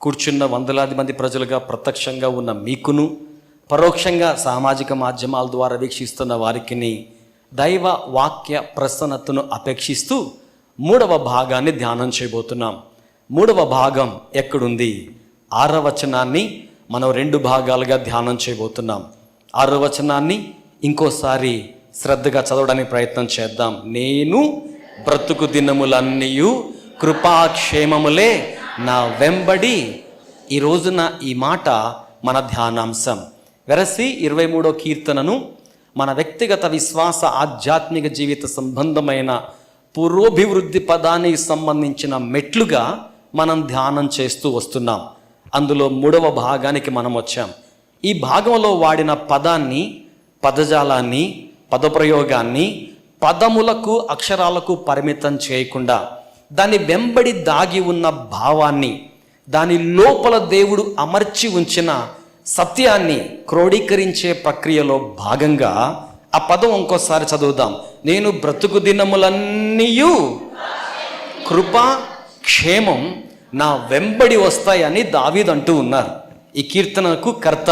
కూర్చున్న వందలాది మంది ప్రజలుగా ప్రత్యక్షంగా ఉన్న మీకును, పరోక్షంగా సామాజిక మాధ్యమాల ద్వారా వీక్షిస్తున్న వారికి దైవ వాక్య ప్రసన్నతను అపేక్షిస్తూ 3వ భాగాన్ని ధ్యానం చేయబోతున్నాం. 3వ భాగం ఎక్కడుంది? 6వ వచనాన్ని మనం 2 భాగాలుగా ధ్యానం చేయబోతున్నాం. 6వ వచనాన్ని ఇంకోసారి శ్రద్ధగా చదవడానికి ప్రయత్నం చేద్దాం. నేను బ్రతుకు దినములన్నీయు కృపాక్షేమములే నా వెంబడి. ఈ రోజున ఈ మాట మన ధ్యానాంశం. వెరసి 23వ కీర్తనను మన వ్యక్తిగత విశ్వాస ఆధ్యాత్మిక జీవిత సంబంధమైన పురోభివృద్ధి పదానికి సంబంధించిన మెట్లుగా మనం ధ్యానం చేస్తూ వస్తున్నాం. అందులో 3వ భాగానికి మనం వచ్చాం. ఈ భాగంలో వాడిన పదాన్ని, పదజాలాన్ని, పదప్రయోగాన్ని పదములకు, అక్షరాలకు పరిమితం చేయకుండా దాని వెంబడి దాగి ఉన్న భావాన్ని, దాని లోపల దేవుడు అమర్చి ఉంచిన సత్యాన్ని క్రోడీకరించే ప్రక్రియలో భాగంగా ఆ పదం ఇంకోసారి చదువుదాం. నేను బ్రతుకు దినములన్నీయు కృప క్షేమం నా వెంబడి వస్తాయని దావీదు అంటూ ఉన్నారు. ఈ కీర్తనకు కర్త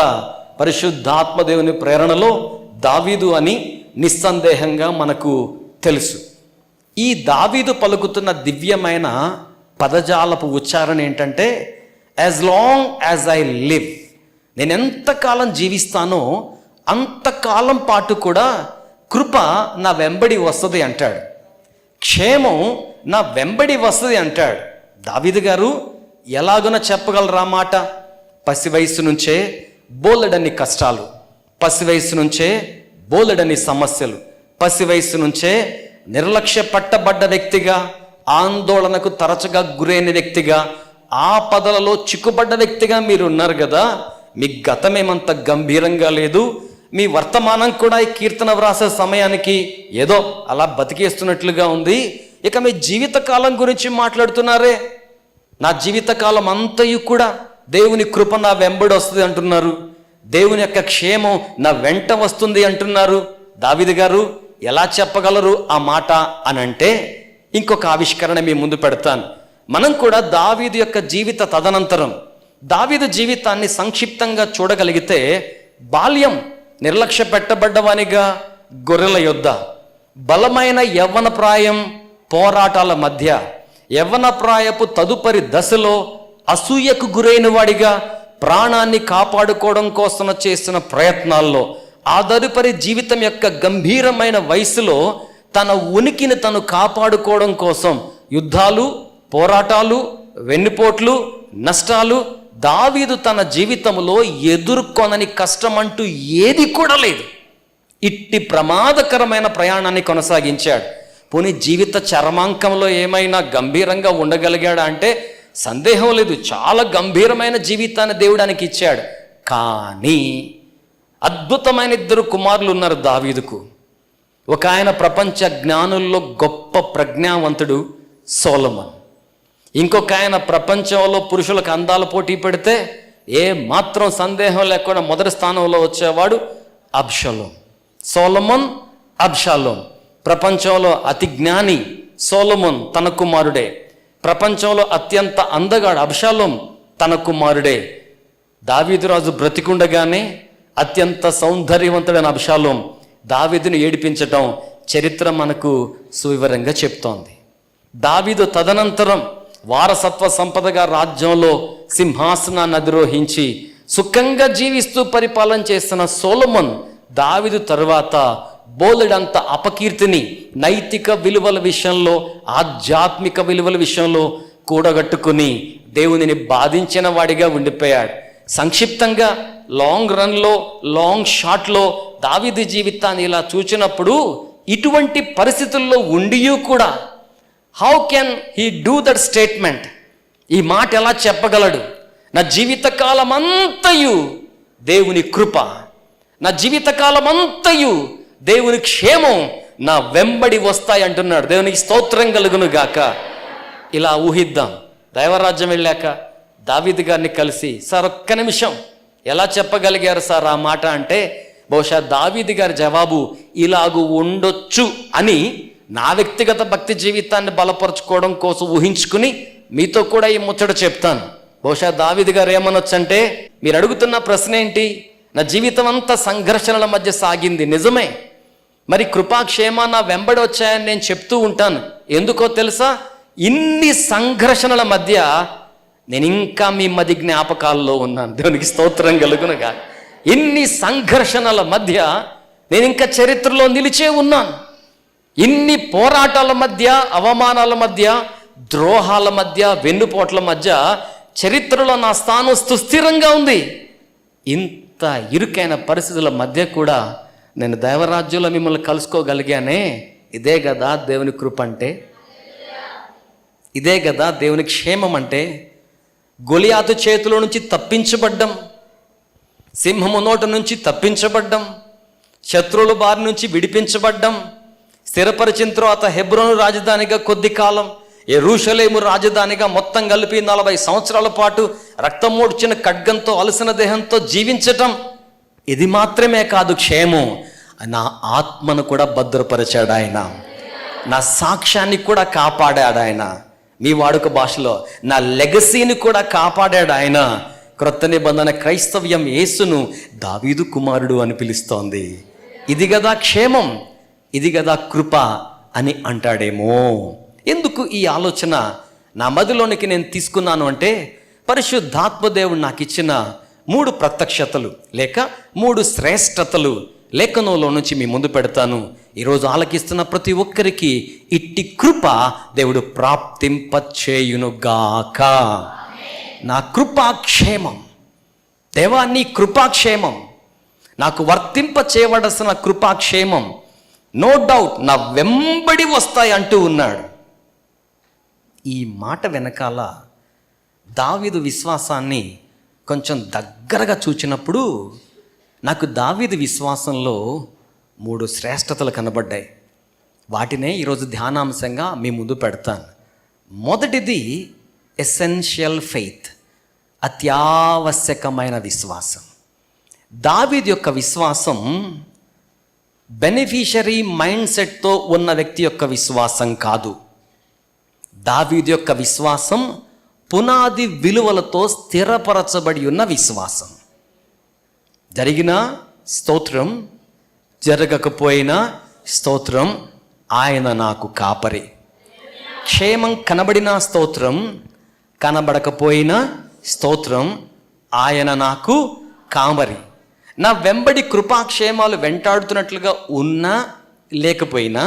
పరిశుద్ధాత్మదేవుని ప్రేరణలో దావీదు అని నిస్సందేహంగా మనకు తెలుసు. ఈ దావీదు పలుకుతున్న దివ్యమైన పదజాలపు ఉచ్చారణ ఏంటంటే, as long as I live, నేను ఎంతకాలం జీవిస్తానో అంతకాలం పాటు కూడా కృప నా వెంబడి వస్తుంది అంటాడు. క్షేమం నా వెంబడి వస్తుంది అంటాడు. దావీదు గారు ఎలాగోన చెప్పగలరా మాట? పసి వయసు నుంచే బోలెడన్ని కష్టాలు, పసి వయసు నుంచే బోలెడన్ని సమస్యలు, పసి వయసు నుంచే నిర్లక్ష్య పట్టబడ్డ వ్యక్తిగా, ఆందోళనకు తరచుగా గురైన వ్యక్తిగా, ఆపదలలో చిక్కుబడ్డ వ్యక్తిగా మీరు ఉన్నారు కదా. మీ గతమేమంత గంభీరంగా లేదు, మీ వర్తమానం కూడా ఈ కీర్తన వ్రాసే సమయానికి ఏదో అలా బతికేస్తున్నట్లుగా ఉంది. ఇక మీ జీవితకాలం గురించి మాట్లాడుతున్నారే, నా జీవితకాలం అంతయు కూడా దేవుని కృప నా వెంబడి వస్తుంది అంటున్నారు, దేవుని యొక్క క్షేమం నా వెంట వస్తుంది అంటున్నారు. దావీదు గారు ఎలా చెప్పగలరు ఆ మాట అని అంటే, ఇంకొక ఆవిష్కరణ మీ ముందు పెడతాను. మనం కూడా దావీదు యొక్క జీవిత తదనంతరం దావీదు జీవితాన్ని సంక్షిప్తంగా చూడగలిగితే, బాల్యం నిర్లక్ష్య పెట్టబడ్డవానిగా గొర్రెల యొద్ద, బలమైన యవ్వన ప్రాయం పోరాటాల మధ్య, యవ్వన ప్రాయపు తదుపరి దశలో అసూయకు గురైన వాడిగా ప్రాణాన్ని కాపాడుకోవడం కోసం చేసిన ప్రయత్నాల్లో, ఆ తదుపరి జీవితం యొక్క గంభీరమైన వయసులో తన ఉనికిని తను కాపాడుకోవడం కోసం యుద్ధాలు, పోరాటాలు, వెన్నుపోట్లు, నష్టాలు, దావీదు తన జీవితంలో ఎదుర్కొనని కష్టం అంటూ ఏది కూడా లేదు. ఇట్టి ప్రమాదకరమైన ప్రయాణాన్ని కొనసాగించాడు. పోనీ జీవిత చరమాంకంలో ఏమైనా గంభీరంగా ఉండగలిగాడా అంటే సందేహం లేదు. చాలా గంభీరమైన జీవితాన్ని దేవుడానికి ఇచ్చాడు. కానీ అద్భుతమైన 2 కుమారులు ఉన్నారు దావీదుకు. ఒక ఆయన ప్రపంచ జ్ఞానుల్లో గొప్ప ప్రజ్ఞావంతుడు సొలొమోను. ఇంకొక ఆయన ప్రపంచంలో పురుషులకు అందాల పోటీ పెడితే ఏ మాత్రం సందేహం లేకుండా మొదటి స్థానంలో వచ్చేవాడు అబ్షాలోం. సొలొమోన్, అబ్షాలోం. ప్రపంచంలో అతి జ్ఞాని సొలొమోన్ తన కుమారుడే. ప్రపంచంలో అత్యంత అందగాడు అబ్షాలోం తన కుమారుడే. దావీదు రాజు బ్రతికుండగానే అత్యంత సౌందర్యవంతుడైన అబ్షాలోం దావీదును ఏడిపించటం చరిత్ర మనకు సువివరంగా చెప్తోంది. దావీదు తదనంతరం వారసత్వ సంపదగా రాజ్యంలో సింహాసనాన్ని అధిరోహించి సుఖంగా జీవిస్తూ పరిపాలన చేస్తున్న సొలొమోన్ దావీదు తరువాత బోలెడంత అపకీర్తిని నైతిక విలువల విషయంలో, ఆధ్యాత్మిక విలువల విషయంలో కూడగట్టుకుని దేవునిని బాధించిన వాడిగా ఉండిపోయాడు. సంక్షిప్తంగా లాంగ్ రన్లో, లాంగ్ షాట్లో దావీదు జీవితాన్ని ఇలా చూచినప్పుడు, ఇటువంటి పరిస్థితుల్లో ఉండియూ కూడా how can he do that statement? ఈ మాట ఎలా చెప్పగలడు? నా జీవితకాలం అంతయు దేవుని కృప, నా జీవితకాలం అంతయు దేవుని క్షేమం నా వెంబడి వస్తాయి అంటున్నాడు. దేవునికి స్తోత్రం కలుగును గాక. ఇలా ఊహిద్దాం, దైవరాజ్యం వెళ్ళాక దావీదు గారిని కలిసి, సార్ ఒక్క నిమిషం ఎలా చెప్పగలిగారు సార్ ఆ మాట అంటే, బహుశా దావీదు గారి జవాబు ఇలాగూ ఉండొచ్చు అని నా వ్యక్తిగత భక్తి జీవితాన్ని బలపరచుకోవడం కోసం ఊహించుకుని మీతో కూడా ఈ ముచ్చట చెప్తాను. బహుశా దావీదు గారు ఏమనొచ్చంటే, మీరు అడుగుతున్న ప్రశ్న ఏంటి, నా జీవితం అంతా సంఘర్షణల మధ్య సాగింది, నిజమే. మరి కృపాక్షేమ నా వెంబడి వచ్చాయని నేను చెప్తూ ఉంటాను. ఎందుకో తెలుసా? ఇన్ని సంఘర్షణల మధ్య నేను ఇంకా మీ మధ్య జ్ఞాపకాల్లో ఉన్నాను. దేవునికి స్తోత్రం కలుగునుగా. ఇన్ని సంఘర్షణల మధ్య నేను ఇంకా చరిత్రలో నిలిచే ఉన్నాను. ఇన్ని పోరాటాల మధ్య, అవమానాల మధ్య, ద్రోహాల మధ్య, వెన్నుపోట్ల మధ్య చరిత్రలో నా స్థానం సుస్థిరంగా ఉంది. ఇంత ఇరుకైన పరిస్థితుల మధ్య కూడా నేను దైవరాజ్యంలో మిమ్మల్ని కలుసుకోగలిగానే. ఇదే కదా దేవుని కృప అంటే, ఇదే కదా దేవుని క్షేమం అంటే. గొలియాతు చేతిలో నుంచి తప్పించబడ్డం, సింహము నోట నుంచి తప్పించబడ్డం, శత్రువుల బారి నుంచి విడిపించబడ్డం, స్థిరపరిచిన తర్వాత హెబ్రోను రాజధానిగా కొద్ది కాలం, యెరూషలేము రాజధానిగా మొత్తం కలిపి 40 సంవత్సరాల పాటు రక్తమూడ్చిన ఖడ్గంతో అలసిన దేహంతో జీవించటం, ఇది మాత్రమే కాదు క్షేమం. నా ఆత్మను కూడా భద్రపరిచాడు ఆయన, నా సాక్ష్యాన్ని కూడా కాపాడాడు ఆయన. మీ వాడుక భాషలో నా లెగసీని కూడా కాపాడాడు ఆయన. క్రొత్త నిబంధన క్రైస్తవ్యం యేసును దావీదు కుమారుడు అని పిలుస్తోంది. ఇది కదా క్షేమం, ఇది కదా కృప అని అంటాడేమో. ఎందుకు ఈ ఆలోచన నా మదిలోనికి నేను తీసుకున్నాను అంటే, పరిశుద్ధాత్మదేవుడు నాకు ఇచ్చిన 3 ప్రత్యక్షతలు లేక 3 శ్రేష్టతలు లేఖనంలో నుంచి మీ ముందు పెడతాను. ఈరోజు ఆలకిస్తున్న ప్రతి ఒక్కరికి ఇట్టి కృప దేవుడు ప్రాప్తింపచేయునుగాక. నా కృపాక్షేమం, దేవా నీ కృపాక్షేమం, నాకు వర్తింప చేయవలసిన కృపాక్షేమం నో డౌట్ నా వెంబడి వస్తాయి అంటూ ఉన్నాడు. ఈ మాట వెనకాల దావీదు విశ్వాసాన్ని కొంచెం దగ్గరగా చూచినప్పుడు నాకు దావీదు విశ్వాసంలో 3 శ్రేష్టతలు కనబడ్డాయి. వాటినే ఈరోజు ధ్యానాంశంగా మీ ముందు పెడతాను. మొదటిది ఎసెన్షియల్ ఫెయిత్, అత్యావశ్యకమైన విశ్వాసం. దావీదు యొక్క విశ్వాసం బెనిఫిషరీ మైండ్ సెట్తో ఉన్న వ్యక్తి యొక్క విశ్వాసం కాదు. దావీదు యొక్క విశ్వాసం పునాది విలువలతో స్థిరపరచబడి ఉన్న విశ్వాసం. జరిగిన స్తోత్రం, జరగకపోయినా స్తోత్రం, ఆయన నాకు కాపరి. క్షేమం కనబడిన స్తోత్రం, కనబడకపోయినా స్తోత్రం, ఆయన నాకు కాపరి. నా వెంబడి కృపాక్షేమాలు వెంటాడుతున్నట్లుగా ఉన్నా లేకపోయినా,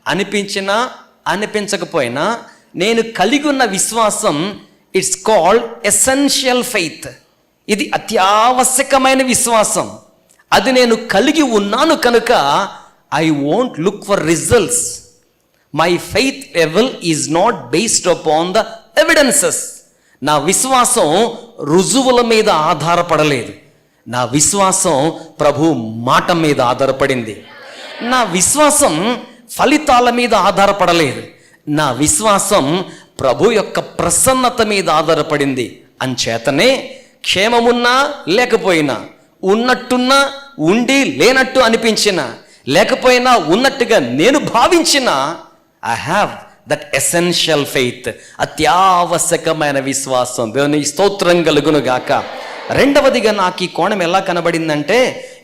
అనిపించినా అనిపించకపోయినా, నేను కలిగి ఉన్న విశ్వాసం ఇట్స్ కాల్డ్ ఎసెన్షియల్ ఫెయిత్. ఇది అత్యావశ్యకమైన విశ్వాసం. అది నేను కలిగి ఉన్నాను కనుక I won't look for results. My faith level is not based upon the evidences. నా విశ్వాసం రుజువుల మీద ఆధారపడలేదు. నా విశ్వాసం ప్రభు మాట మీద ఆధారపడింది. నా విశ్వాసం ఫలితాల మీద ఆధారపడలేదు. నా విశ్వాసం ప్రభు యొక్క ప్రసన్నత మీద ఆధారపడింది. అంచేతనే క్షేమమున్నా లేకపోయినా, ఉన్నట్టున్నా ఉండి లేనట్టు అనిపించినా, లేకపోయినా ఉన్నట్టుగా నేను భావించిన, I have that essential faith, అత్యావశ్యకమైన విశ్వాసం. దేవుని స్తోత్రం కలుగును గాక. రెండవదిగా నాకు ఈ కోణం ఎలా కనబడిందంటే,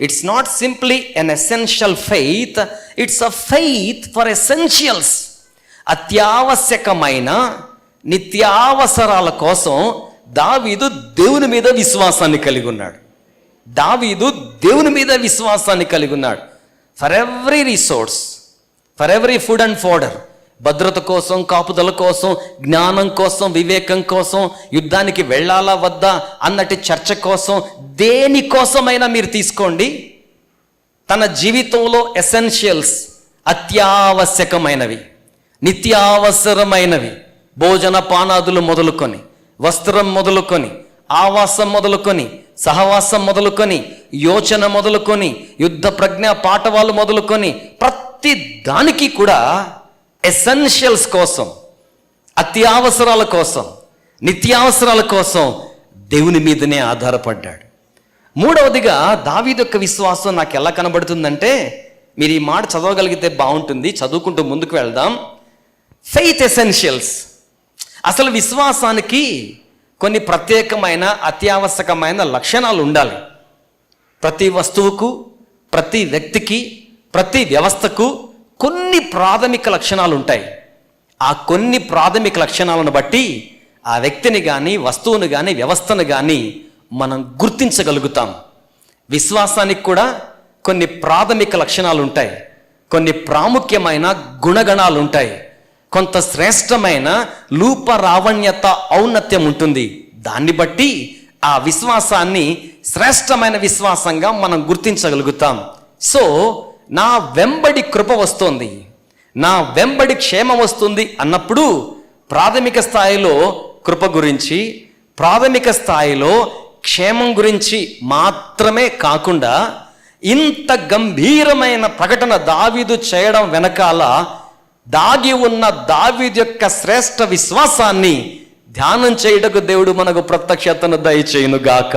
it's not simply an essential faith, it's a faith for essentials. అత్యావశ్యకమైన నిత్యావసరాల కోసం దావీదు దేవుని మీద విశ్వాసాన్ని కలిగి ఉన్నాడు. దావీదు దేవుని మీద విశ్వాసాన్ని కలిగి ఉన్నాడు. For every resource, for every food and fodder, భద్రత కోసం, కాపుదల కోసం, జ్ఞానం కోసం, వివేకం కోసం, యుద్ధానికి వెళ్ళాలా వద్దా అన్నట్టు చర్చ కోసం, దేనికోసమైనా మీరు తీసుకోండి, తన జీవితంలో ఎసెన్షియల్స్, అత్యావశ్యకమైనవి, నిత్యావసరమైనవి, భోజన పానాదులు మొదలుకొని, వస్త్రం మొదలుకొని, ఆవాసం మొదలుకొని, సహవాసం మొదలుకొని, యోచన మొదలుకొని, యుద్ధ ప్రజ్ఞ పాఠవాలు మొదలుకొని, ప్రతి దానికి కూడా ఎసెన్షియల్స్ కోసం, అత్యావసరాల కోసం, నిత్యావసరాల కోసం దేవుని మీదనే ఆధారపడ్డాడు. మూడవదిగా దావీదు యొక్క విశ్వాసం నాకు ఎలా కనబడుతుందంటే, మీరు ఈ మాట చదవగలిగితే బాగుంటుంది, చదువుకుంటూ ముందుకు వెళ్దాం. Faith essentials. అసలు విశ్వాసానికి కొన్ని ప్రత్యేకమైన అత్యావశ్యకమైన లక్షణాలు ఉండాలి. ప్రతి వస్తువుకు, ప్రతి వ్యక్తికి, ప్రతి వ్యవస్థకు కొన్ని ప్రాథమిక లక్షణాలు ఉంటాయి. ఆ కొన్ని ప్రాథమిక లక్షణాలను బట్టి ఆ వ్యక్తిని కానీ, వస్తువును కానీ, వ్యవస్థను కానీ మనం గుర్తించగలుగుతాం. విశ్వాసానికి కూడా కొన్ని ప్రాథమిక లక్షణాలు ఉంటాయి, కొన్ని ప్రాముఖ్యమైన గుణగణాలు ఉంటాయి, కొంత శ్రేష్టమైన రూపరావణ్యత, ఔన్నత్యం ఉంటుంది. దాన్ని బట్టి ఆ విశ్వాసాన్ని శ్రేష్టమైన విశ్వాసంగా మనం గుర్తించగలుగుతాం. సో నా వెంబడి కృప వస్తుంది, నా వెంబడి క్షేమం వస్తుంది అన్నప్పుడు ప్రాథమిక స్థాయిలో కృప గురించి, ప్రాథమిక స్థాయిలో క్షేమం గురించి మాత్రమే కాకుండా ఇంత గంభీరమైన ప్రకటన దావీదు చేయడం వెనకాల దాగి ఉన్న దావీదు యొక్క శ్రేష్ఠ విశ్వాసాన్ని ధ్యానం చేయుటకు దేవుడు మనకు ప్రత్యక్షతను దయచేయునుగాక.